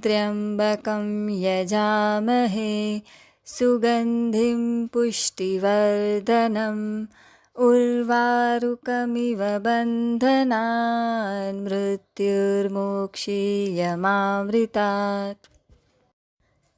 त्र्यम्बकं यजामहे सुगन्धिं पुष्टिवर्धनम् उर्वारुकमिव बन्धनान् मृत्युर्मोक्षीयमामृतात्।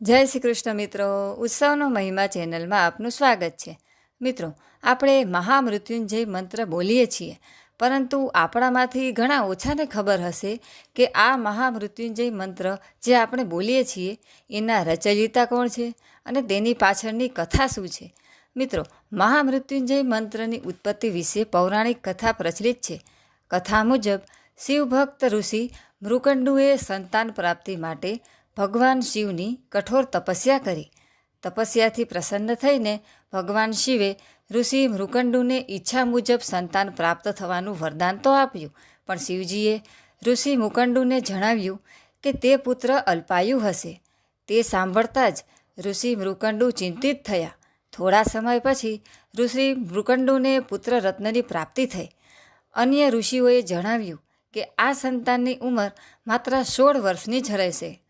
जय श्री कृष्ण मित्रों, उत्सवनो महिमा चेनल में आपનું સ્વાગત છે। મિત્રો, આપણે મહામૃત્યુંજય મંત્ર બોલીએ છીએ, પરંતુ આપણામાંથી ઘણા ઓછાને ખબર હશે કે આ મહામૃત્યુંજય મંત્ર જે આપણે બોલીએ છીએ એના રચયિતા કોણ છે અને તેની પાછળની કથા શું છે। મિત્રો, મહામૃત્યુંજય મંત્રની ઉત્પત્તિ વિશે પૌરાણિક કથા પ્રચલિત છે। કથા મુજબ શિવભક્ત ઋષિ મૃકંડુએ સંતાન પ્રાપ્તિ માટે ભગવાન શિવની કઠોર તપસ્યા કરી। તપસ્યાથી પ્રસન્ન થઈને ભગવાન શિવે ઋષિ મૃકંડુને ઈચ્છા મુજબ સંતાન પ્રાપ્ત થવાનું વરદાન તો આપ્યું, પણ શિવજીએ ઋષિ મૃકંડુને જણાવ્યું કે તે પુત્ર અલ્પાયુ હશે। તે સાંભળતા જ ઋષિ મૃકંડુ ચિંતિત થયા। થોડા સમય પછી ઋષિ મૃકંડુને પુત્ર રત્નની પ્રાપ્તિ થઈ। અન્ય ઋષિઓએ જણાવ્યું કે આ સંતાનની ઉંમર માત્ર 16 વર્ષની જ રહેશે।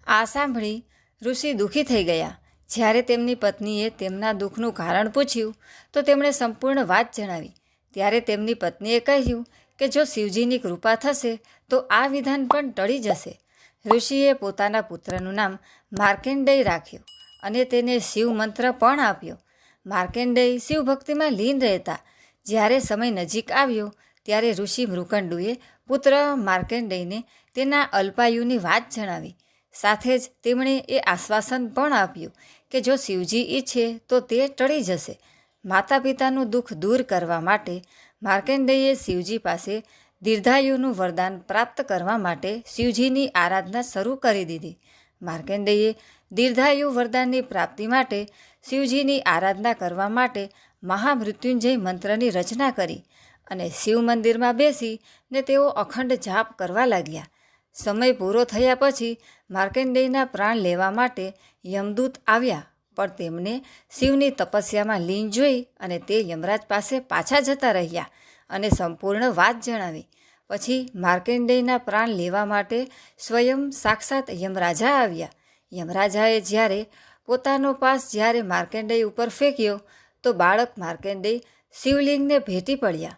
આ સાંભળી ઋષિ દુઃખી થઈ ગયા। જ્યારે તેમની પત્નીએ તેમના દુઃખનું કારણ પૂછ્યું તો તેમણે સંપૂર્ણ વાત જણાવી। ત્યારે તેમની પત્નીએ કહ્યું કે જો શિવજીની કૃપા થશે તો આ વિધાન પણ ટળી જશે। ઋષિએ પોતાના પુત્રનું નામ માર્કંડેય રાખ્યું અને તેને શિવ મંત્ર પણ આપ્યો। માર્કંડેય શિવ ભક્તિમાં લીન રહેતા। જ્યારે સમય નજીક આવ્યો ત્યારે ઋષિ મૃકંડુએ પુત્ર માર્કંડેયને તેના અલ્પાયુની વાત જણાવી। સાથે જ તેમણે એ આશ્વાસન પણ આપ્યું કે જો શિવજી ઈચ્છે તો તે ટળી જશે। માતા પિતાનું દુઃખ દૂર કરવા માટે માર્કંડેયે શિવજી પાસે દીર્ઘાયુનું વરદાન પ્રાપ્ત કરવા માટે શિવજીની આરાધના શરૂ કરી દીધી। માર્કંડેયે દીર્ઘાયુ વરદાનની પ્રાપ્તિ માટે શિવજીની આરાધના કરવા માટે મહામૃત્યુંજય મંત્રની રચના કરી અને શિવ મંદિરમાં બેસીને તેઓ અખંડ જાપ કરવા લાગ્યા। સમય પૂરો થયા પછી માર્કંડેયના પ્રાણ લેવા માટે યમદૂત આવ્યા, પણ તેમને શિવની તપસ્યામાં લીન જોઈ અને તે યમરાજ પાસે પાછા જતા રહ્યા અને સંપૂર્ણ વાત જણાવી। પછી માર્કંડેયના પ્રાણ લેવા માટે સ્વયં સાક્ષાત યમરાજા આવ્યા। યમરાજાએ જ્યારે પોતાનો પાસ જ્યારે માર્કંડેય ઉપર ફેંક્યો તો બાળક માર્કંડેય શિવલિંગને ભેટી પડ્યા।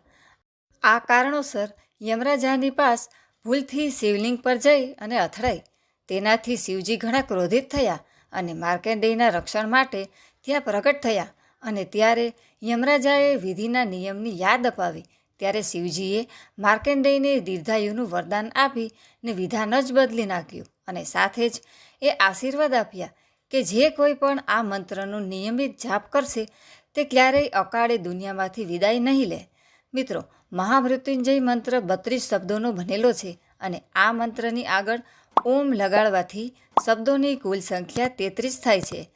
આ કારણોસર યમરાજાની પાસ ભૂલથી શિવલિંગ પર જઈ અને અથડાઈ। તેનાથી શિવજી ઘણા ક્રોધિત થયા અને માર્કંડેયના રક્ષણ માટે ત્યાં પ્રગટ થયા અને ત્યારે યમરાજાએ વિધિના નિયમની યાદ અપાવી। ત્યારે શિવજીએ માર્કંડેયને દીર્ઘાયુનું વરદાન આપીને વિધાન જ બદલી નાખ્યું અને સાથે જ એ આશીર્વાદ આપ્યા કે જે કોઈ પણ આ મંત્રનો નિયમિત જાપ કરશે તે ક્યારેય અકાળે દુનિયામાંથી વિદાય નહીં લે। મિત્રો, મહામૃત્યુંજય મંત્ર 32 શબ્દોનો બનેલો છે અને આ મંત્રની આગળ ઓમ લગાડવાથી શબ્દોની કુલ સંખ્યા 33 થાય છે।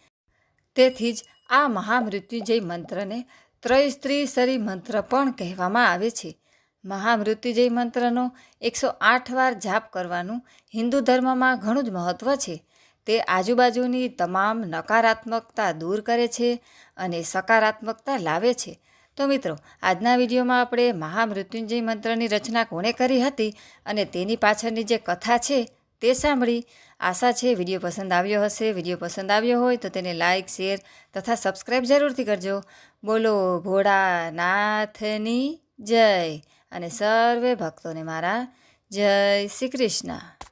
તેથી જ આ મહામૃત્યુંજય મંત્રને ત્રયસ્ત્રીસરી મંત્ર પણ કહેવામાં આવે છે। મહામૃત્યુંજય મંત્રનો 108 વાર જાપ કરવાનું હિન્દુ ધર્મમાં ઘણું જ મહત્ત્વ છે। તે આજુબાજુની તમામ નકારાત્મકતા દૂર કરે છે અને સકારાત્મકતા લાવે છે। તો મિત્રો, આજના વિડીયોમાં આપણે મહામૃત્યુંજય મંત્રની રચના કોણે કરી હતી અને તેની પાછળની જે કથા છે તે સાંભળી। આશા છે વિડીયો પસંદ આવ્યો હશે। વિડીયો પસંદ આવ્યો હોય તો તેને લાઇક, શેર તથા સબસ્ક્રાઈબ જરૂરથી કરજો। બોલો ભોળાનાથની જય અને સર્વે ભક્તોને મારા જય શ્રી કૃષ્ણ।